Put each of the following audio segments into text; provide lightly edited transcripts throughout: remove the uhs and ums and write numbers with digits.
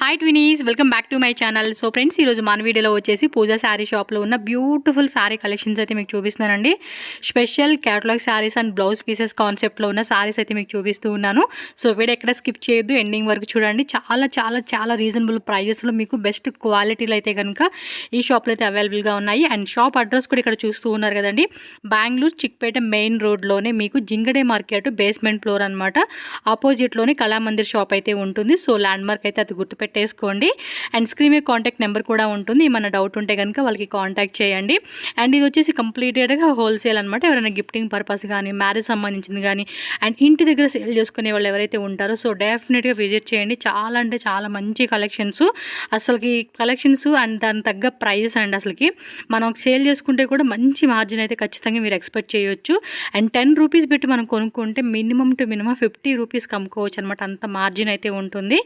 Hi twinnies, welcome back to my channel. So friends, ఈరోజు మన వీడియోలో వచ్చేసి పూజా శారీ షాప్లో ఉన్న బ్యూటిఫుల్ శారీ కలెక్షన్స్ అయితే మీకు చూపిస్తున్నానండి. Special catalogue saris and blouse pieces కాన్సెప్ట్లో ఉన్న శారీస్ అయితే మీకు చూపిస్తూ ఉన్నాను. సో వీడియో ఎక్కడ స్కిప్ చేయొద్దు, ఎండింగ్ వరకు చూడండి. చాలా చాలా చాలా రీజనబుల్ ప్రైజెస్లో మీకు బెస్ట్ క్వాలిటీలో అయితే కనుక ఈ షాప్లో అయితే అవైలబుల్గా ఉన్నాయి. అండ్ షాప్ అడ్రస్ కూడా ఇక్కడ చూస్తూ ఉన్నారు కదండి. బెంగళూరు చిక్పేట మెయిన్ రోడ్లోనే మీకు జింగడే మార్కెట్ బేస్మెంట్ ఫ్లోర్ అనమాట. ఆపోజిట్లోనే కళామందిర్ షాప్ అయితే ఉంటుంది. సో ల్యాండ్ మార్క్ అయితే అది గుర్తుపెట్టేసుకోండి. అండ్ స్క్రీన్ మీద కాంటాక్ట్ నెంబర్ కూడా ఉంటుంది. ఏమైనా డౌట్ ఉంటే కనుక వాళ్ళకి కాంటాక్ట్ చేయండి. అండ్ ఇది వచ్చేసి కంప్లీటెడ్గా హోల్సేల్ అనమాట. ఎవరైనా గిఫ్టింగ్ పర్పస్ కానీ, మ్యారేజ్ సంబంధించింది కానీ, అండ్ ఇంటి దగ్గర సేల్ చేసుకునే వాళ్ళు ఎవరైతే ఉంటారో సో డెఫినెట్గా విజిట్ చేయండి. చాలా అంటే చాలా మంచి కలెక్షన్స్, అసలుకి కలెక్షన్స్ అండ్ దాని తగ్గ ప్రైజెస్ అండి. అసలుకి మనం సేల్ చేసుకుంటే కూడా మంచి మార్జిన్ అయితే ఖచ్చితంగా మీరు ఎక్స్పెక్ట్ చేయొచ్చు. అండ్ 10 రూపీస్ పెట్టి మనం కొనుక్కుంటే మినిమం టు మినిమం 50 రూపీస్కి అమ్ముకోవచ్చు అనమాట. అంత మార్జిన్ అయితే ఉంటుంది.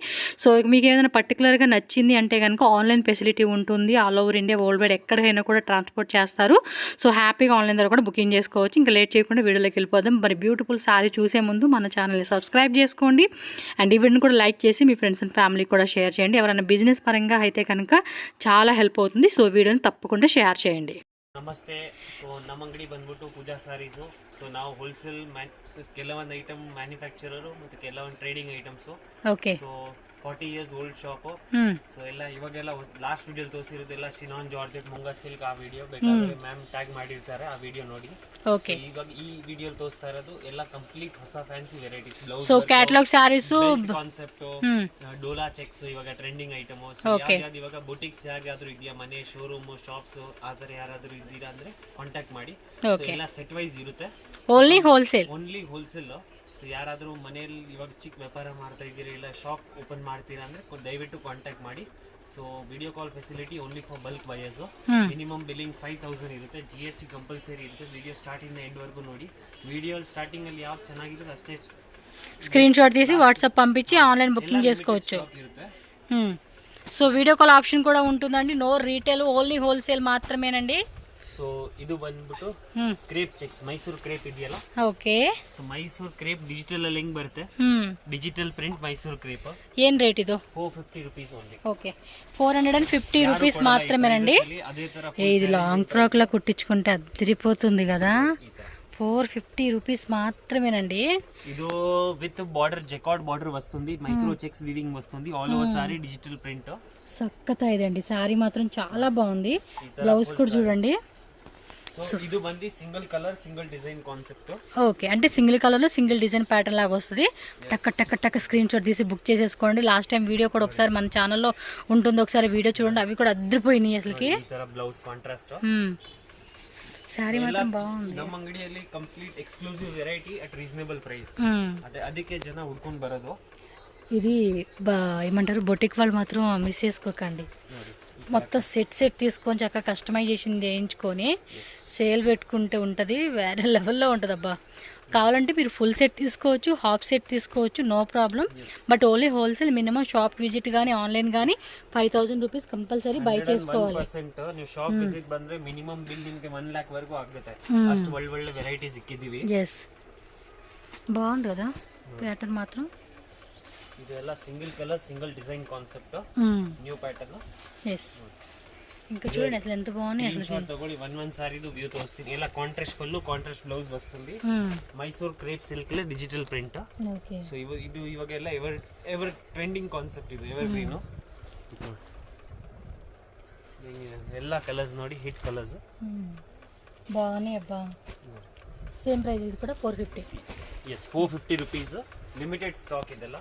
సో మీకు ఏదైనా పర్టికులర్గా నచ్చింది అంటే కనుక ఆన్లైన్ ఫెసిలిటీ ఉంటుంది. All over India, world wide ఎక్కడికైనా కూడా ట్రాన్స్పోర్ట్ చేస్తారు. సో హ్యాపీగా ఆన్లైన్ ద్వారా కూడా బుకింగ్ చేసుకోవచ్చు. ఇంకా లేట్ చేయకుండా వీడియోలోకి వెళ్ళిపోదాం. మరి బ్యూటిఫుల్ శారీ చూసే ముందు మన ఛానల్ని సబ్స్క్రైబ్ చేసుకోండి. అండ్ ఈ వీడియోని కూడా లైక్ చేసి మీ ఫ్రెండ్స్ అండ్ ఫ్యామిలీ కూడా షేర్ చేయండి. ఎవరైనా బిజినెస్ పరంగా అయితే కనుక చాలా హెల్ప్ అవుతుంది. సో వీడియోని తప్పకుండా షేర్ చేయండి. ನಮಸ್ತೆ. ಸೊ ನಮ್ಮ ಅಂಗಡಿ ಬಂದ್ಬಿಟ್ಟು ಪೂಜಾ ಸ್ಯಾರೀಸು. ಸೊ ನಾವು ಹೋಲ್ಸೇಲ್ ಕೆಲವೊಂದು ಐಟಮ್ ಮ್ಯಾನುಫ್ಯಾಕ್ಚರರು ಮತ್ತು ಕೆಲವೊಂದು trading items. Okay. So 40 years old shop. So ಎಲ್ಲ ಇವಾಗೆಲ್ಲ ಲಾಸ್ಟ್ ವಿಡಿಯೋಲಿ ತೋರಿಸಿರೋದೆಲ್ಲ ಶಿನಾನ್ ಜಾರ್ಜೆಟ್ ಮುಂಗಾ ಸಿಲ್ಕ್ ಆ ವಿಡಿಯೋ ಬೇಕಾದ್ರೆ ಮ್ಯಾಮ್ ಟ್ಯಾಗ್ ಮಾಡಿರ್ತಾರೆ, ಆ ವಿಡಿಯೋ ನೋಡಿ. ಓಕೆ. ಇವಾಗ ಈ ವಿಡಿಯೋಲಿ ತೋರಿಸ್ತಾ ಇರೋದು ಎಲ್ಲ ಕಂಪ್ಲೀಟ್ ಹೊಸ fancy varieties. So catalogue sarees concept, ಡೋಲಾ ಚೆಕ್ಸ್ ಇವಾಗ ಟ್ರೆಂಡಿಂಗ್ ಐಟಮ್. ಇವಾಗ ಬುಟಿಕ್ಸ್ ಯಾರಿಗಾದ್ರೂ ಇದೆಯಾ, ಮನೆ ಶೋರೂಮ್ ಶಾಪ್ಸ್ ಆ ಥರ ಯಾರಾದ್ರೂ ಇದ್ದೀರಾ ಅಂದ್ರೆ ಕಾಂಟ್ಯಾಕ್ಟ್ ಮಾಡಿ. ಎಲ್ಲ ಸೆಟ್ ವೈಸ್ ಇರುತ್ತೆ. Only wholesale. ಸೊ ಯಾರಾದರೂ ಮನೆಯಲ್ಲಿ ಇವಾಗ ಚಿಕ್ಕ ವ್ಯಾಪಾರ ಮಾಡ್ತಾ ಇದ್ದೀರಾ, ಇಲ್ಲ ಶಾಪ್ ಓಪನ್ ಮಾಡ್ತೀರಾ ಅಂದರೆ ದಯವಿಟ್ಟು ಕಾಂಟ್ಯಾಕ್ಟ್ ಮಾಡಿ. So video call facility only for bulk buyers. Minimum billing 5000 ಇರುತ್ತೆ. GST ಕಂಪಲ್ಸರಿ ಇರುತ್ತೆ. ವಿಡಿಯೋ ಸ್ಟಾರ್ಟಿಂಗ್ ಎಂಡ್ವರೆಗೂ ನೋಡಿ. ವಿಡಿಯೋ ಸ್ಟಾರ್ಟಿಂಗಲ್ಲಿ ಯಾವ್ದು ಚೆನ್ನಾಗಿರುತ್ತೆ ಅಷ್ಟೇ స్క్రీన్ షాట్ తీసి వాట్సాప్ పంపించి ఆన్లైన్ బుకింగ్ చేసుకోవచ్చు. సో వీడియో కాల్ ఆప్షన్ కూడా ఉంటుందండి. నో రీటైల్, ఓన్లీ హోల్సేల్ మాత్రమేనండి. ಸೊ ಇದು ಬಂದ್ಬಿಟ್ಟು ಕ್ರೇಪ್ ಚೆಕ್ಸ್, ಮೈಸೂರು ಕ್ರೇಪ್ ಇದೆಯಲ್ಲ. Okay. So Mysore crepe digital ಅಲ್ಲಿ ಹೆಂಗ್ ಬರುತ್ತೆ, ಡಿಜಿಟಲ್ ಪ್ರಿಂಟ್ ಮೈಸೂರು ಕ್ರೇಪ್. ಏನ್ ರೇಟ್ ಇದು? 450 rupees ಓನ್ಲಿ. ఓకే, 450 రూపీస్ మాత్రమేనండి. ఇది లాంగ్ ఫ్రాక్ లా కుట్టించుకుంటే అదిరిపోతుంది కదా. 450 రూపీస్ మాత్రమేనండి. ఇది విత్ బార్డర్, జకార్డ్ బార్డర్ వస్తుంది, మైక్రో చెక్స్ వీవింగ్ వస్తుంది, all over sari digital print. సక్కత ఇదండి. సారీ మాత్రం చాలా బాగుంది. బ్లౌజ్ కూడా చూడండి. సో ఇది బంది single colour single design concept. Okay, అంటే సింగిల్ కలర్ లో సింగిల్ డిజైన్ ప్యాటర్న్ లాగా వస్తుంది. టక్ టక్ టక్ స్క్రీన్ షాట్ తీసి బుక్ చేసేసుకోండి. లాస్ట్ టైం వీడియో కూడా ఒకసారి మన ఛానల్లో ఉంటుంది, ఒకసారి వీడియో చూడండి. అవి కూడా అదిరిపోయినాయి అసలుకి. Blouse contrast. సారీ మాత్రం బాగుంది. ನಮ್ಮ ಅಂಗಡಿಯಲ್ಲಿ complete exclusive variety at reasonable price. ಅದಕ್ಕೆ ಜನ ಹುಡ್ಕೊಂಡು ಬರೋದು. ఇది ఏమంటారు, బొటిక్ వాళ్ళు మాత్రం మిస్ చేసుకోకండి. మొత్తం సెట్ తీసుకొని చక్కగా కస్టమైజేషన్ చేయించుకొని సేల్ పెట్టుకుంటే ఉంటుంది, వేరే లెవెల్లో ఉంటుంది. అబ్బా, కావాలంటే మీరు ఫుల్ సెట్ తీసుకోవచ్చు, హాఫ్ సెట్ తీసుకోవచ్చు, no problem. But only wholesale. Minimum shop visit కానీ ఆన్లైన్ కానీ 5000 రూపీస్ కంపల్సరీ బై చేసుకోవాలి. ನೀವು ಶಾಪ್ ವಿಸಿಟ್ ಬಂದ್ರೆ ಮಿನಿಮಮ್ ಬಿಲ್ ನಿಮಗೆ 1 lakh ವರೆಗೂ ಆಗುತ್ತೆ. ಅಷ್ಟು ಒಳ್ಳೆ ವೆರೈಟೀಸ್ ಇಕ್ಕಿದೀವಿ. ಎಸ್, బాగుంది కదా ప్యాటర్న్ మాత్రం. ಇದೆಲ್ಲ single colour single design concept, new pattern. Yes, ఇంకా చూడండి అసలు ఎంత బాగుంది. అసలు తಗೊಳ್ಳಿ 1 సారీದು వ్యూ ತೋರಿಸ್ತೀನಿ. ಎಲ್ಲ ಕಾಂಟ್ರಾಸ್ಟ್ ಪಲ್ಲು, ಕಾಂಟ್ರಾಸ್ಟ್ ಬ್ಲೌಸ್ వస్తుంది. ಮೈಸೂರು ಕ್ರೇಪ್ ಸಿಲ್ಕ್ ಲೇ ಡಿಜಿಟಲ್ ಪ್ರಿಂಟ್. ಓಕೆ. ಸೊ ಇದು ಇವಾಗೆಲ್ಲ ಎವರ್ ಟ್ರೆಂಡಿಂಗ್ ಕಾನ್ಸೆಪ್ಟ್. ಇದು ಎವರ್ ಗ್ರೀನ್. ಎಲ್ಲ ಕಲರ್ಸ್ ನೋಡಿ, ಹಿಟ್ ಕಲರ್ಸ್ బాగున్నాయి. అబ్బా, సేమ్ ప్రైస్. ఇది కూడా 450. Yes, 450 rupees. లిమిటెడ్ స్టాక్ ಇದೆಲ್ಲ.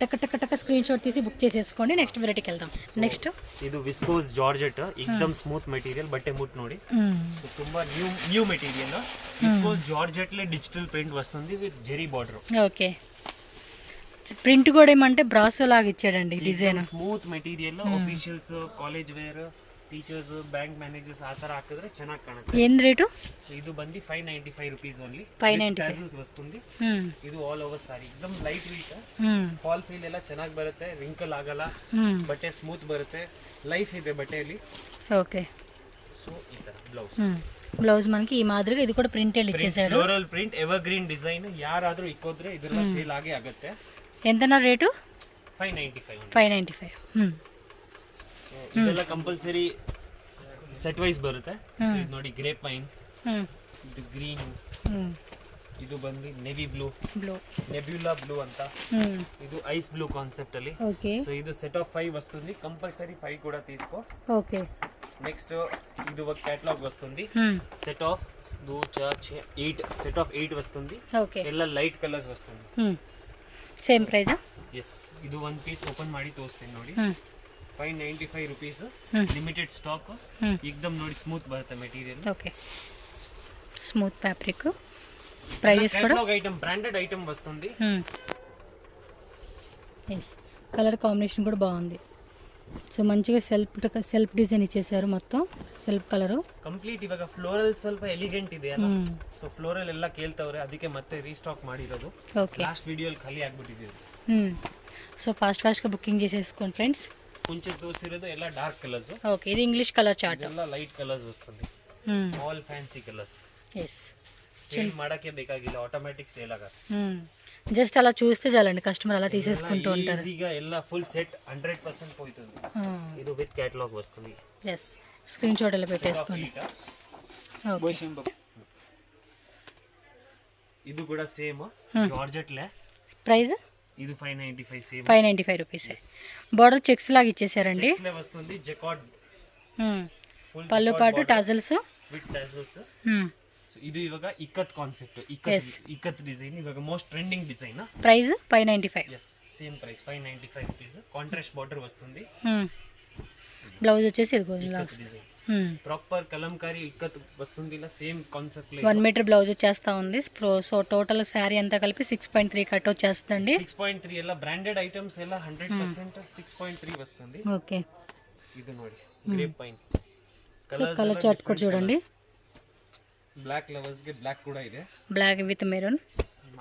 టక్ టక్ టక్ స్క్రీన్ షాట్ తీసి బుక్ చేసేసుకోండి. నెక్స్ట్ వెరైటీకి వెళ్దాం. నెక్స్ట్ ಇದು ವಿಸ್ಕೋಸ್ ಜಾರ್ಜೆಟ್, ಎಕ್ದಮ್ ಸ್ಮೂತ್ ಮೆಟೀರಿಯಲ್. ಬಟ್ಟೆ ಮುಟ್ ನೋಡಿ, ತುಂಬಾ ನ್ಯೂ ಮೆಟೀರಿಯಲ್. ವಿಸ್ಕೋಸ್ ಜಾರ್ಜెట్ లే డిజిటల్ ప్రింట్ వస్తుంది with zari border. Okay, print కూడా ఏమంటే బ్రాసో లాగా ఇచ్చాడండి design. Smooth material. Officials, college wear, teachers, bank managers ఆ ತರ ಹಾಕಿದ್ರೆ ಚೆನ್ನಾಗಿ ಕಾಣುತ್ತೆ. ಏನ್ ರೇಟು? సో ಇದು ಬಂದಿ 595 ರೂಪೀಸ್ ಓನ್ಲಿ. 595 ವస్తుంది. ಇದು ಆಲ್ ಓವರ್ ಸಾರಿ ಎಕ್ದಮ್ ಲೈಟ್ ವೆಯ್ಟ್. ಫಾಲ್ ಫೀಲ್ ಎಲ್ಲ ಚೆನ್ನಾಗಿ ಬರುತ್ತೆ, ರಿಂಕಲ್ ಆಗಲ್ಲ, ಬಟ್ಟೆ ಸ್ಮೂತ್ ಬರುತ್ತೆ, ಲೈಫ್ ಇದೆ ಬಟ್ಟೆಯಲ್ಲಿ. ಓಕೆ. సో ಈ ತರ బ్లౌజ్ మనకి ఈ మాదిరిగా ఇది కూడా ప్రింట్ ఇచ్చేసాడు. Floral print, ever green design. ಯಾರಾದ್ರೂ ಇಕ್ಕೋದ್ರೆ ಇದೆಲ್ಲ ಸೇಲ್ ಆಗೇ ಆಗುತ್ತೆ. ఎంతనా రేటు? 595 595. ಸೊ ಇದೆಲ್ಲ ಕಂಪಲ್ಸರಿ ಸೆಟ್ ವೈಸ್ ಬರುತ್ತೆ. ಸೊ ಇದು ನೋಡಿ ಗ್ರೇಪ್ ವೈನ್, ಇದು ಗ್ರೀನ್, ಇದು ಬಂದು ನೆವಿ ಬ್ಲೂ, ನೆಬ್ಯುಲಾ ಬ್ಲೂ ಅಂತ, ఇది ఐస్ బ్లూ కాన్సెప్ట్ ಅಲ್ಲಿ. సో ఇది సెట్ ఆఫ్ 5 వస్తుంది, కంపల్సరీ 5 కూడా తీసుకో. ఓకే. నెక్స్ట్ ఇది ఒక కేటలాగ్ వస్తుంది, సెట్ ఆఫ్ 2 4 6 8 సెట్ ఆఫ్ 8 వస్తుంది. ఓకే. ಎಲ್ಲ ಲೈಟ್ ಕಲರ್ಸ್ వస్తుంది. Same price. yes, ಇದು ಒಂದು ಪೀಸ್ ಓಪನ್ ಮಾಡಿ ತೋರಿಸ್ತೀನಿ ನೋಡಿ. 595 ರೂಪೀಸ್, ಲಿಮಿಟೆಡ್ ಸ್ಟಾಕ್, एकदम ನೋಡಿ ಸ್ಮೂತ್ ಬರುತ್ತೆ material. Okay, smooth fabric. Price కూడా కేటలాగ్ ఐటమ్, బ్రాండెడ్ ఐటమ్ వస్తుంది. yes, కలర్ కాంబినేషన్ కూడా బాగుంది. సో మంచిగా సెల్ఫ్ డిజైన్ ఇచ్చేసారు, మొత్తం సెల్ఫ్ కలర్ ಕಂಪ್ಲೀಟ್. ಇವಾಗ ಫ್ಲೋರಲ್ ಸ್ವಲ್ಪ ಎಲಿಗೆಂಟ್ ಇದೆ ಅಲ್ಲ, ಸೊ ಫ್ಲೋರಲ್ ಎಲ್ಲ ಕೇಳ್ತವ್ರೆ, ಅದಕ್ಕೆ ಮತ್ತೆ ರೀಸ್ಟಾಕ್ ಮಾಡಿರೋದು. ಓಕೆ, ಲಾಸ್ಟ್ ವಿಡಿಯೋಲಿ ಖಾಲಿ ಆಗ್ಬಿಟ್ಟಿದೆ. సో ఫాస్ట్ గా బుకింగ్ చేసేసుకోండి ఫ్రెండ్స్. ಮುಂಚೆ ತೋರಿಸಿರೋದು ಎಲ್ಲ ಡಾರ್ಕ್ ಕಲರ್ಸ್. ఓకే, ఇది ఇంగ్లీష్ కలర్ చార్ట్, ಎಲ್ಲ ಲೈಟ್ ಕಲರ್ಸ್ ವస్తుంది. All fancy colours. yes, sale ಮಾಡಕ್ಕೆ ಬೇಕಾಗಿಲ್ಲ, ಆಟೋಮ್ಯಾಟಿಕ್ ಸೇಲ್ ಆಗುತ್ತೆ. జస్ట్ అలా చూస్తే చాలండి, కస్టమర్ అలా తీసేసుకుంటూ ఉంటారు. ఈజీగా ಎಲ್ಲ ఫుల్ సెట్ 100% పోతుంది. ఇది విత్ కేటలాగ్ వస్తుంది. yes, స్క్రీన్ షాట్ ఎలా పెట్టేసుకోండి. ఓకే, ఇది కూడా సేమ్ జార్జెట్ లే. ప్రైస్ ఇది 595 సేమ్, 595 రూపీస్. బార్డర్ చెక్స్ లాగా ఇచ్చేసారండి. చెక్స్ లే వస్తుంది, జకార్డ్ పళ్ళు పాటు టాజల్స్ విత్ టాజల్స్. సో ఇది ఇವಾಗ ఇక్కత్ కాన్సెప్ట్, ఇక్కత్ డిజైన్ ఇವಾಗ most trending design. Price 595. yes, same price 595 rupees. Contrast border వస్తుంది. బ్లౌజ్ వచ్చేసి ఇది డిజైన్ ప్రాపర్ కలంకారీ ఇక్కత్ వస్తుంది. ఇలా సేమ్ కాన్సెప్ట్ లో 1 మీటర్ బ్లౌజ్ వచ్చేస్తా ఉంది. సో టోటల్ శారీ అంతా కలిపి 6.3 కట్ వచ్చేస్తుందండి. 6.3 ಎಲ್ಲ ಬ್ರಾಂಡೆಡ್ ಐಟಮ್ಸ್ ಎಲ್ಲ 100% 6.3 వస్తుంది. ఓకే, ఇది ನೋಡಿ ಗ್ರೇಪ್ ಪೈನ್ కలర్ చార్ట్ కూడా చూడండి. ಬ್ಲಾಕ್ ಲವರ್ಸ್ ಗೆ ಬ್ಲಾಕ್ ಕೂಡ ಇದೆ, బ్లాక్ విత్ మెరూన్.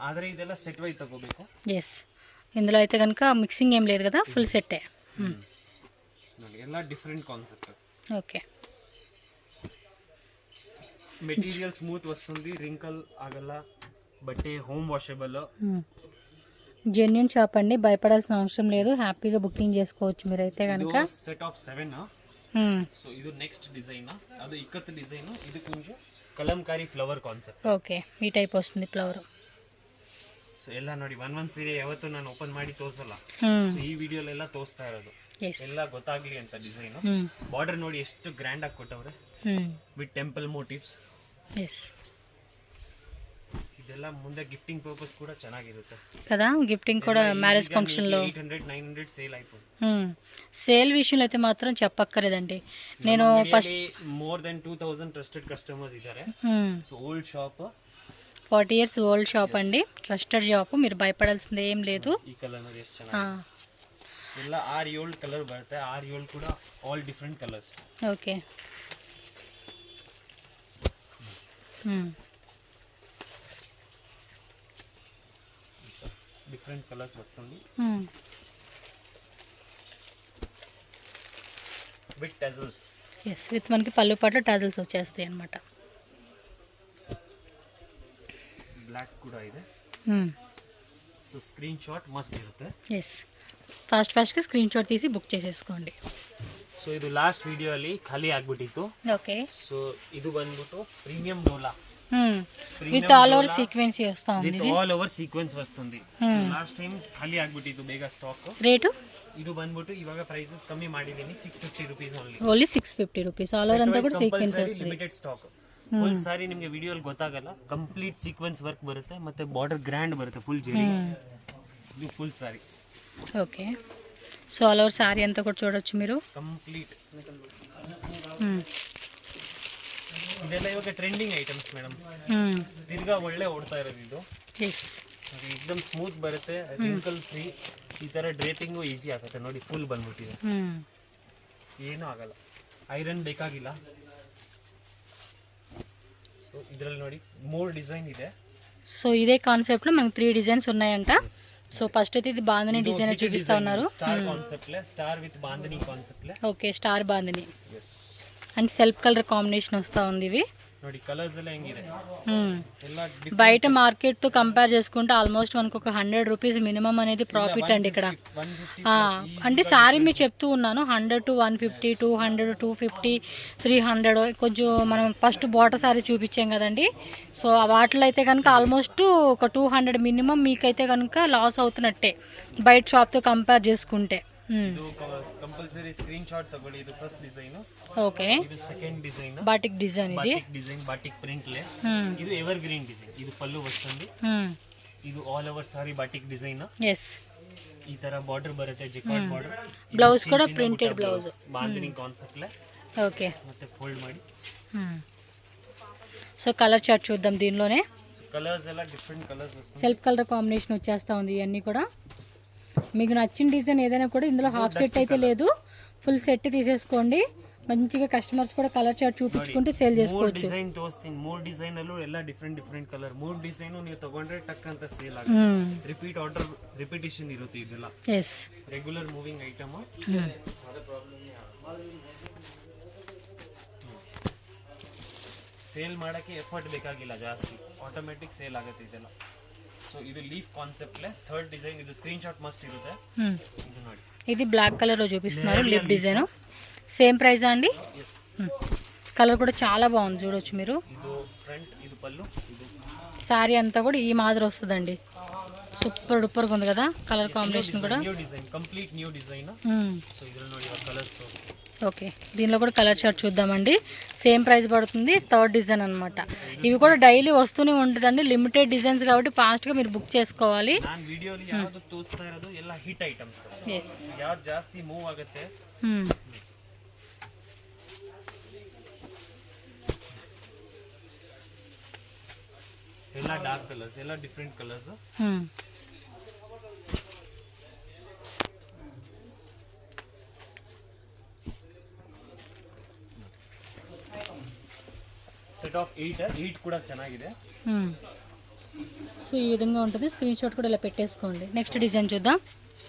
ఆದ್ರೆ ಇದೆಲ್ಲ ಸೆಟ್ ವೈ ತಗೋಬೇಕು. yes, ఇందులో అయితే కనుక మిక్సింగ్ ఏం లేదు కదా, ఫుల్ సెట్టే. ನೋಡಿ ಎಲ್ಲ different concept. Okay, material smooth వస్తుంది, రింకల్ ಆಗಲ್ಲ, బట్టే హోమ్ వాషబుల్. జెన్యూన్ షాప్ అండి, భయపడాల్సిన అవసరం లేదు, హ్యాపీగా బుకింగ్ చేసుకోవచ్చు మీరైతే కనుక. Set of 7. సో ಇದು నెక్స్ట్ డిజైన్, ಅದು ఇక్కత్ డిజైన్. ఇది కొంచెం ಕಲಂಕಾರಿ ಫ್ಲವರ್ ಕಾನ್ಸೆಪ್ಟ್. ఓకే, ఈ టైప్ వస్తుంది ఫ్లవర్. ಸೊ ಎಲ್ಲ ನೋಡಿ ಒಂದೊಂದು ಸೀರೆ ಯಾವತ್ತೂ ನಾನು ಓಪನ್ ಮಾಡಿ ತೋರಿಸಲ್ಲ, ಸೊ ಈ ವಿಡಿಯೋಲೆಲ್ಲ ತೋರಿಸ್ತಾ ಇರೋದು ಎಲ್ಲ ಗೊತ್ತಾಗ್ಲಿ ಅಂತ ಡಿಸೈನ್. ಬಾರ್ಡರ್ ನೋಡಿ ಎಷ್ಟು ಗ್ರ್ಯಾಂಡ್ ಆಗಿ ಕೊಟ್ಟವ್ರೆ, ವಿತ್ ಟೆಂಪಲ್ ಮೋಟಿವ್ಸ್. ಇದೆಲ್ಲ ಮುಂದೆ ಗಿಫ್ಟಿಂಗ್ ಪರ್ಪಸ್ ಕೂಡ ಚೆನ್ನಾಗಿರುತ್ತೆ కదా, గిఫ్టింగ్ కూడా మ్యారేజ్ ఫంక్షన్ లో 800-900 సేల్ అయిపోతుంది. సేల్ విషయంలో అయితే మాత్రం చెప్పక్కర్లేదండి. నేను first more than 2000 trusted customers ఇದ್ದಾರೆ. So old shop, 40 years old shop అండి, ట్రస్టెడ్ షాప్, మీరు భయపడాల్సింది ఏం లేదు. ಈ ಕಲರ್ ನೋಡಿ ಎಷ್ಟು ಚೆನ್ನಾಗಿದೆ, ಎಲ್ಲ 6-7 ಕಲರ್ ಬರುತ್ತೆ, 6-7 ಕೂಡ all different colours. Okay, different colours వస్తుంది విత్ టజల్స్. yes, విత్ మనకి పళ్ళు పాటు టాజల్స్ వచ్చేస్తాయి అన్నమాట. బ్లాక్ కూడా ಇದೆ. సో స్క్రీన్ షాట్ మస్ట్ ఇರುತ್ತೆ. yes, ಫಾಸ್ಟ್ಗೆ ಸ್ಕ್ರೀನ್ ಶಾಟ್ తీసి ಬುಕ್ చేసేసుకోండి. ಸೊ ಇದು ಲಾಸ್ಟ್ ವಿಡಿಯೋ ಅಲ್ಲಿ ಖಾಲಿ ಆಗ್ಬಿಟ್ಟಿತ್ತು. ಓಕೆ, ಸೊ ಇದು ಬಂದ್ಬಿಟ್ಟು premium Dola with all over sequence వస్తా ఉంది, విత్ ఆల్ ఓవర్ సీక్వెన్స్ వస్తుంది. లాస్ట్ టైం ఖాళీ ಆಗ್ಬಿಟ್ಟಿತ್ತು ಬೇಗ ಸ್ಟಾಕ್. ರೇಟು ಇದು ಬಂದ್ಬಿಟ್ಟು ಇವಾಗ ಪ್ರೈಸಸ್ ಕಮ್ಮಿ ಮಾಡಿದೀನಿ, 650 rupees only 650 rupees. All over అంతా కూడా సీక్వెన్స్ వస్తుంది, ಲಿಮಿಟೆಡ್ ಸ್ಟಾಕ್. ಫುಲ್ ಸಾರಿ ನಿಮಗೆ ವಿಡಿಯೋಲಿ ಗೊತ್ತಾಗಲ್ಲ, ಕಂಪ್ಲೀಟ್ ಸೀಕ್ವೆನ್ಸ್ ವರ್ಕ್ ಬರುತ್ತೆ, ಮತ್ತೆ ಬಾರ್ಡರ್ ಗ್ರ್ಯಾಂಡ್ ಬರುತ್ತೆ, ಫುಲ್ ಜೆರಿ. ಇದು full sari. Okay, so all over sari అంతా కూడా చూడొచ్చు మీరు ಕಂಪ್ಲೀಟ್. ಇದೆಲ್ಲ ಇವಾಗ ಟ್ರೆಂಡಿಂಗ್ ಐಟಮ್ಸ್ ಮೇಡಮ್, ತಿರ್ಗಾ ಒಳ್ಳೆ ಓಡ್ತಾ ಇರೋದು ಇದು. एकदम ಸ್ಮೂತ್ ಬರುತ್ತೆ, ರಿಂಕಲ್ ಫ್ರೀ. ಈ ತರ ಡ್ರೇಪಿಂಗು ಈಸಿ ಆಗುತ್ತೆ ನೋಡಿ, ಫುಲ್ ಬಂದ್ಬಿಟ್ಟಿದೆ, ಏನೂ ಆಗಲ್ಲ, ಐರನ್ ಬೇಕಾಗಿಲ್ಲ. ಸೊ ಇದರಲ್ಲಿ ನೋಡಿ 3 ಡಿಸೈನ್ ಇದೆ. సో ఇదే కాన్సెప్ట్ లో మనకి 3 డిజైన్స్ ఉన్నాయంట. సో ఫస్ట్ అయితే ఇది బాందిని డిజైన్ చూపిస్తా ఉన్నారు, స్టార్ కాన్సెప్ట్ లే, స్టార్ విత్ బాందిని కాన్సెప్ట్ లే. Okay, star bandhani and self colour combination వస్తూ ఉంది. ఇవి ನೋಡಿ ಕಲರ್ಸ್ ಎಲ್ಲ ಹೆಂಗಿದೆ ಎಲ್ಲ బయట మార్కెట్ తో కంపేర్ చేసుకుంటే ఆల్మోస్ట్ మనకు ఒక 100 రూపీస్ మినిమం అనేది ప్రాఫిట్ అండి ఇక్కడ. అంటే సారీ మీరు చెప్తూ ఉన్నాను 100 to 150, 200, 250, 300 కొంచెం మనం ఫస్ట్ బార్డర్ సారీ చూపించాం కదండి. సో వాటిలో అయితే కనుక ఆల్మోస్ట్ ఒక 200 మినిమం మీకైతే కనుక లాస్ అవుతున్నట్టే బయట షాప్తో కంపేర్ చేసుకుంటే. ಇದು ಕಂಪಲ್ಸರಿ ಸ್ಕ್ರೀನ್ ಶಾಟ್ ತಗೊಳ್ಳಿ. ಇದು ಫಸ್ಟ್ ಡಿಸೈನ್. ఓకే, ಇದು ಸೆಕೆಂಡ್ ಡಿಸೈನ್ బాటిక్ డిజైన్ ఇది. ಬಾಟಿಕ್ ಡಿಸೈನ್ ಬಾಟಿಕ್ ಪ್ರಿಂಟ್ ಲೇ. ಇದು ఎవర్ గ్రీన్ డిజైన్. ಇದು ಪಲ್ಲು ವస్తుంది. ಇದು ಆಲ್ ಓವರ್ ಸಾರಿ ಬಾಟಿಕ್ ಡಿಸೈನ್. ఎస్, ಈ ತರ ಬಾರ್ಡರ್ ಬರುತ್ತೆ, ಜಿಕಾರ್ಡ್ ಬಾರ್ಡರ್. బ్లౌజ్ కూడా ప్రింటెడ్ బ్లౌజ్ ಬಾಂಧನಿ ಕಾನ್ಸೆಪ್ಟ್ ಲೇ. ఓకే, ಮತ್ತೆ ಫೋಲ್ಡ್ ಮಾಡಿ. సో కలర్ చార్ట్ చూద్దాం. దీనిలోనే కలర్స్ ಎಲ್ಲ డిఫరెంట్ కలర్స్ వస్తుంది. సెల్ఫ్ కలర్ కాంబినేషన్ వచ్చేస్తా ఉంది. ఇవన్నీ కూడా మీకు నచ్చిన డిజైన్ ఏదైనా కూడా ఇందులో హాఫ్ సెట్ అయితే లేదు, ఫుల్ సెట్ తీసేసుకోండి. మంచిగా కస్టమర్స్ కూడా కలర్ చార్ట్ చూపించుకుంటే సేల్ చేసుకోవచ్చు. ಡಿಸೈನ್ ತೋರಿಸ್ತೀನಿ. 3 ಡಿಸೈನ್ ಅಲ್ಲೂ ಎಲ್ಲ ಡಿಫರೆಂಟ್ ಕಲರ್. 3 ಡಿಸೈನ್ ನೀವು ತಗೊಂಡ್ರೆ ಟಕ್ ಅಂತ ಸೇಲ್ ಆಗುತ್ತೆ. ರಿಪೀಟ್ ಆರ್ಡರ್ ರಿಪಿಟೇಷನ್ ಇರುತ್ತೆ ಇದೆಲ್ಲ. Yes, regular moving item. Sale ಮಾಡಕ್ಕೆ ಎಫರ್ಟ್ ಬೇಕಾಗಿಲ್ಲ ಜಾಸ್ತಿ, ಆಟೋಮೆಟಿಕ್ ಸೇಲ್ ಆಗುತ್ತೆ ಇದೆಲ್ಲ. ಸೊ ಇದು ಲೀಫ್ ಕಾನ್ಸೆಪ್ಟ್ ಲೇ. Third design. ಇದು ಸ್ಕ್ರೀನ್ ಶಾಟ್ ಮಸ್ಟ್ ಇರುತ್ತೆ. ಇದು ನೋಡಿ, ఇది బ్లాక్ కలర్ లో చూపిస్తున్నారు లిప్ డిజైన్. సేమ్ ప్రైస్ అండి. కలర్ కూడా చాలా బాగుంది, చూడొచ్చు మీరు. ಇದು ಫ್ರಂಟ್, ಇದು ಪಲ್ಲು. ಇದು సారీ అంతా కూడా ఈ మాదిరి వస్తుందండి. సూపర్ డూపర్ ఉంది కదా కలర్ కాంబినేషన్ కూడా. New design, complete new design. So ಇದರಲ್ಲಿ ನೋಡಿ కలర్స్. ఓకే, దీనిలో కూడా కలర్ చార్ట్ చూద్దామండి. సేమ్ ప్రైస్ పడుతుంది. థర్డ్ డిజైన్ అన్నమాట. ఇవి కూడా డైలీ వస్తూనే ఉంటుందండి. లిమిటెడ్ డిజైన్స్ కాబట్టి ఫాస్ట్గా మీరు బుక్ చేసుకోవాలి. ನಾನು ವಿಡಿಯೋಲಿ ಯಾವುದು ತೋರಿಸ್ತಾ ಇರೋದು ಎಲ್ಲ ಹಿಟ್ ಐಟಮ್ಸ್. ಎಸ್, ಯಾವ್ದು ಜಾಸ್ತಿ ಮೂವ್ ಆಗುತ್ತೆ. ಎಲ್ಲ ಡಾರ್ಕ್ ಕಲರ್ಸ್, ಎಲ್ಲ ಡಿಫರೆಂಟ್ ಕಲರ್ಸ್. సెట్ ఆఫ్ 8 కూడా ಚೆನ್ನಾಗಿದೆ. సో ఈ విధంగా ఉంటుంది. స్క్రీన్ షాట్ కూడా ఇలా పెట్టేసుకోండి. నెక్స్ట్ డిజైన్ చూద్దాం.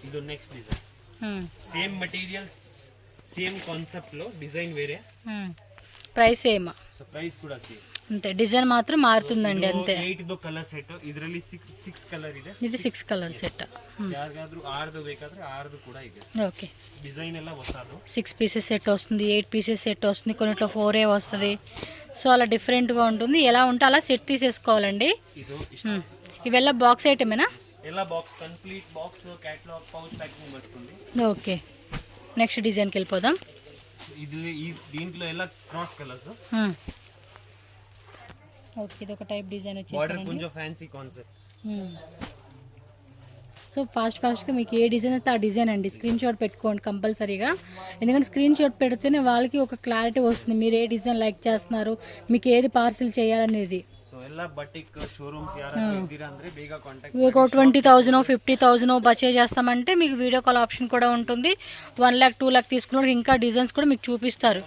ಇದು next design. Same materials, same concept లో డిజైన్ వేరే, ప్రైస్ సేమ్. సో ప్రైస్ కూడా సేమ్. అంతే, డిజైన్ మాత్రం మారుతుందండి అంతే. 8 ಕಲರ್ ಸೆಟ್. ಇದರಲ್ಲಿ 6 ಕಲರ್ ಇದೆ. ఇది 6 కలర్ సెట్. ಯಾರಿಗಾದ್ರೂ 6 ಬೇಕಾದ್ರೆ 6 ಕೂಡ ಇದೆ. ఓకే, డిజైన్ ಎಲ್ಲ ಹೊಸದು. 6 పీసెస్ సెట్ వస్తుంది, 8 పీసెస్ సెట్ వస్తుంది, కొన్నిట్లో 4 వస్తుంది. సో అలా డిఫరెంట్గా ఉంటుంది. ఎలా ఉంటే అలా సెట్ తీసేసుకోవాలండి. ಇದು ఇవెಲ್ಲ బాక్స్ ఐటమేనా? ಎಲ್ಲ box, complete box, catalogue, pouch packing వస్తుంది. ఓకే, నెక్స్ట్ డిజైన్కి వెళ్ళిపోదాం. ఇది దీంట్లో ಎಲ್ಲ క్రాస్ కలర్స్. ఓకే, ఇది ఒక టైప్ డిజైన్ బార్డర్ వచ్చేసి. కొంచెం ఫ్యాన్సీ కాన్సెప్ట్. సో ఫాస్ట్గా మీకు ఏ డిజైన్ అయితే ఆ డిజైన్ అండి. స్క్రీన్ షాట్ పెట్టుకోండి కంపల్సరీగా. ఎందుకంటే స్క్రీన్ షాట్ పెడితేనే వాళ్ళకి ఒక క్లారిటీ వస్తుంది మీరు ఏ డిజైన్ లైక్ చేస్తున్నారు, మీకు ఏది పార్సిల్ చేయాలనేది. సో ಎಲ್ಲ బటిక్ షోరూమ్స్ యారాದ್ರೂ ఇదిరా ಅಂದ್ರೆ ಬೇಗ కాంటాక్ట్. మీకు 20,000 50,000 బడ్జెట్ చేస్తామంటే మీకు వీడియో కాల్ ఆప్షన్ కూడా ఉంటుంది. 1 lakh 2 lakh తీసుకున్నప్పుడు ఇంకా డిజైన్స్ కూడా మీకు చూపిస్తారు.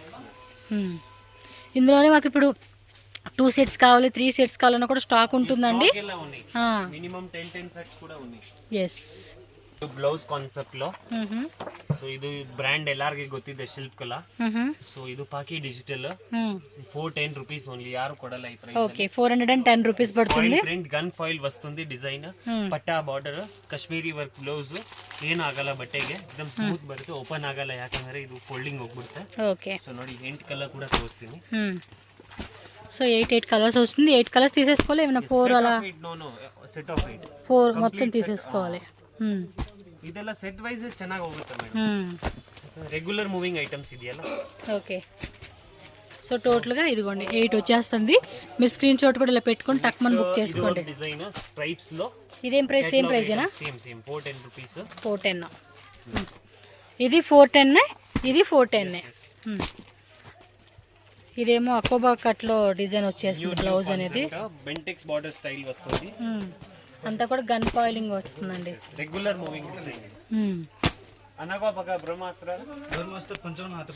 ఇందులోనే మాకు ఇప్పుడు 2 సెట్స్ కావాలి, 3 సెట్స్ కావాలన్నా కూడా స్టాక్ ఉంటుందండి. మినిమం 10 సెట్స్ కూడా ఉన్నాయి. ఎస్, ಬ್ಲೌಸ್ ಕಾನ್ಸೆಪ್ಟ್ లో. ಸೊ ಇದು ಬ್ರ್ಯಾಂಡ್ ಎಲ್ಲಾರ್ಗೆ ಗೊತ್ತಿದೆ, ಶಿಲ್ಪ್ ಕಲಾ. ಸೊ ಇದು ಪಾಕಿ ಡಿಜಿಟಲ್. 410 rupees only. ಯಾರು ಕೊಡಲ್ಲ ಈ ಪ್ರೈಸ್. ఓకే, 410 రూపీస్ పడుతుంది. ಪ್ರಿಂಟ್ ಗನ್ ಫಾಯಿಲ್ ವಸ್ತುಂದಿ. ಡಿಸೈನ್ ಪಟ್ಟಾ ಬಾರ್ಡರ್, ಕಾಶ್ಮೀರಿ ವರ್ಕ್ ಬ್ಲೌಸ್. ಏನು ಆಗಲ್ಲ ಬಟ್ಟೆಗೆ, एकदम ಸ್ಮೂತ್ ಬರುತ್ತೆ, ಓಪನ್ ಆಗಲ್ಲ, ಯಾಕಂದ್ರೆ ಇದು ಫೋಲ್ಡಿಂಗ್ ಹೋಗ್ಬಿಡುತ್ತೆ. ఓకే, ಸೊ ನೋಡಿ 8 ಕಲರ್ ಕೂಡ ತೋರಿಸ್ತೀನಿ. సో 8 కలర్స్ వస్తుంది. 8 కలర్స్ తీసేసుకోవాలి. ఏమైనా 4 అలా సెట్ ఆఫ్ 8 4 మొత్తం తీసేసుకోవాలి. ಇದೆಲ್ಲ ಸೆಟ್ ವೈಸ್ ಚೆನ್ನಾಗಿ ಹೋಗುತ್ತೆ ಮೇಡಮ್. రెగ్యులర్ మూవింగ్ ఐటమ్స్ ಇದೆಯಲ್ಲ. ఓకే, సో టోటల్గా ఇదిగోండి 8 వచ్చేస్తుంది. మీరు స్క్రీన్ షాట్ కూడా ఇలా పెట్టుకొని టక్మన్ బుక్ చేసుకోండి. డిజైన్ స్ట్రైప్స్ లో. ఇదేం ప్రైస్? సేమ్ ప్రైసేనా? Same 410 rupees. 410. ఇది 410, ఇది 410. ఇదేమో అకోబా కట్లో డిజైన్ వచ్చేస్తుంది. బ్లౌజ్ అనేది బెంటెక్స్ బార్డర్ స్టైల్ వస్తుంది. అంతా కూడా గన్ ఫాయిలింగ్ వస్తుందండి. Regular moving design.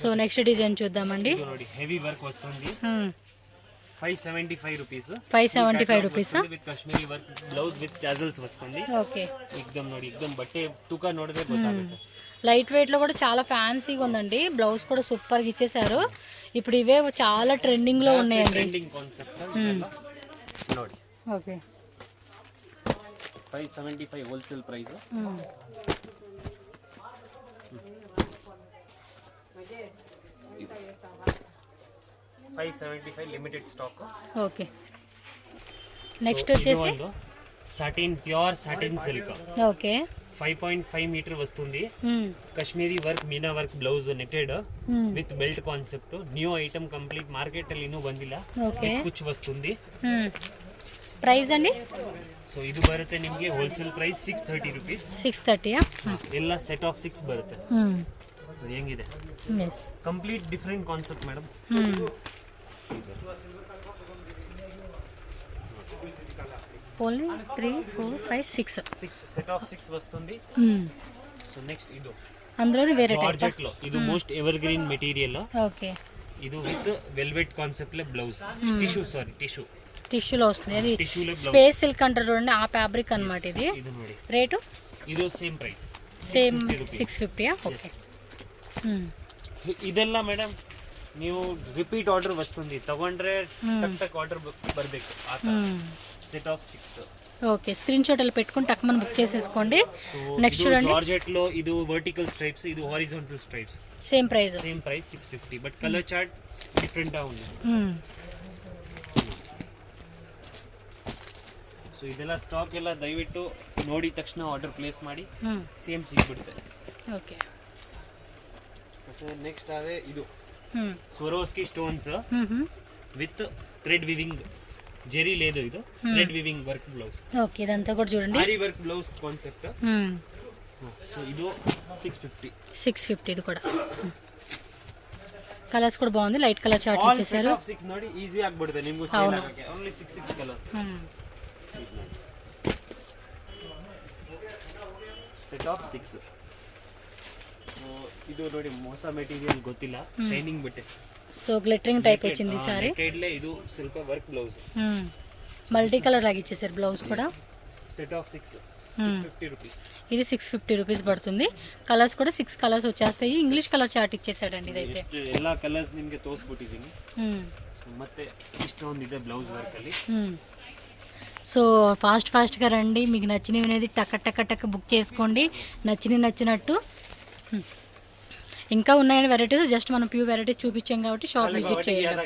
So next design చూద్దామండి. ನೋಡಿ ಹೆವಿ ವರ್ಕ್ వస్తుంది. 575 rupees. 575 rupees with Kashmiri work blouse with tassels వస్తుంది. ఓకే, एकदम ನೋಡಿ, एकदम ಬಟ್ಟೆ ತೂಕ ನೋಡಿದ್ರೆ ಗೊತ್ತಾಗುತ್ತೆ. లైట్ వెయిట్లో కూడా చాలా ఫ్యాన్సీగా ఉందండి. బ్లౌజ్ కూడా సూపర్గా ఇచ్చేసారు. ఇప్పుడు ఇవే చాలా ట్రెండింగ్లో ఉన్నాయండి. ಟ್ರೆಂಡಿಂಗ್ ಕಾನ್ಸೆಪ್ಟ್ ನೋಡಿ. Okay 575 wholesale price. 575 limited stock. Okay next వచ్చేసి satin pure satin silk. Okay 5.5 metre వస్తుంది. Kashmiri work meena work blouse netted with belt concept. New item complete market ಅಲ್ಲಿ ಇನ್ನೂ ಬಂದಿಲ್ಲ. ఓకే ಕುಚ್ ವಸ್ತುಂದಿ. ప్రైస్ అండి? ಸೊ ಇದು ಬರುತ್ತೆ ನಿಮಗೆ ಹೋಲ್ಸೇಲ್ ಪ್ರೈಸ್ 630 ರೂಪೀಸ್. 630 ಎಲ್ಲ ಸೆಟ್ ಆಫ್ 6 ಬರುತ್ತೆ. ಅದು ಹೆಂಗಿದೆ? Complete different concept madam. Only 3 4 5 6 set of 6 వస్తుంది. సో నెక్స్ట్ ఇది అందులో వేరే జార్జెట్ లో ఇది most ever green material. Okay ఇది విత్ వెల్వెట్ కాన్సెప్ట్ లో బ్లౌజ్. టిష్యూలో వస్తుంది. అది స్పేస్ సిల్క్ అంటారు చూడండి, ఆ ఫ్యాబ్రిక్ అన్నమాట. ఇది రేటు ಇದು ಸೇಮ್ ಪ್ರೈಸ್ సేమ్ 650. ఓకే ಇದೆಲ್ಲ ಮೇಡಮ್ ನೀವು ರಿಪೀಟ್ ಆರ್ಡರ್ ವಸ್ತುಂದಿ ತಗೊಂಡ್ರೆ ಟಕ್ ಟಕ್ ಆರ್ಡರ್ ಬರಬೇಕು. Set of 6. Okay screen shot అలా పెట్టుకొని టక్ మనం బుక్ చేసేసుకోండి. నెక్స్ట్ చూడండి జార్జెట్ లో ఇది వర్టికల్ స్ట్రైప్స్, ఇది horizontal stripes. Same price 650. But colour chart different గా ఉంది. ಸೊ ಇದೆಲ್ಲ ಸ್ಟಾಕ್ ಎಲ್ಲ ದಯವಿಟ್ಟು ನೋಡಿ ತಕ್ಷಣ ಆರ್ಡರ್ ಪ್ಲೇಸ್ ಮಾಡಿ. ಸೇಮ್ ಸಿಗ್ಬಿಡುತ್ತೆ. ಓಕೆ ಸೊ ನೆಕ್ಸ್ಟ್ ಆವೆ ಇದು Swarovski stones with thread weaving. Zari లేదు, ఇది thread weaving work blouse. Okay ఇదంతా కూడా చూడండి ఆరి వర్క్ బ్లౌజ్ కాన్సెప్ట్. సో ఇది 650. ఇది కూడా కలర్స్ కూడా బాగుంది. లైట్ కలర్ చార్ట్ ఇచ్చేసారు. 6 ನೋಡಿ ಈಜಿ ಆಗಿಬಿಡುತ್ತೆ ನಿಮಗೆ ಸೇಲ್ ಆಗಕ್ಕೆ. Only 6 colours. Set of 6. ಇದು ನೋಡಿ ಹೊಸ ಮೆಟೀರಿಯಲ್ ಗೊತ್ತಿಲ್ಲ, ಶೈನಿಂಗ್ ಬಟ್ಟೆ. సో గ్లిటరింగ్ టైప్ వచ్చింది సారీ. ఇది ಸ್ವಲ್ಪ వర్క్ బ్లౌజ్. మల్టీ కలర్ లాగా ఇచ్చేసారు బ్లౌజ్ కూడా. Set of 650 rupees. ఇది 650 రూపీస్ పడుతుంది. కలర్స్ కూడా 6 కలర్స్ వచ్చేస్తాయి. ఇంగ్లీష్ కలర్ చార్ట్ ఇచ్చేసాడండి ఇదైతే. ಎಲ್ಲ కలర్స్ ನಿಮಗೆ ತೋರಿಸ್ಬಿಟ್ಟಿದ್ದೀನಿ. ಮತ್ತೆ ಇಷ್ಟೊಂದಿದೆ ಬ್ಲೌಸ್ వర్క్ ಅಲ್ಲಿ. సో ఫాస్ట్గా రండి. మీకు నచ్చినవి అనేది టక్ బుక్ చేసుకోండి. నచ్చినట్టు ఇంకా ఉన్నాయని వెరైటీస్. జస్ట్ మనం ప్యూ వెరైటీస్ చూపించాం కాబట్టి షాప్ విజిట్ చేయండి.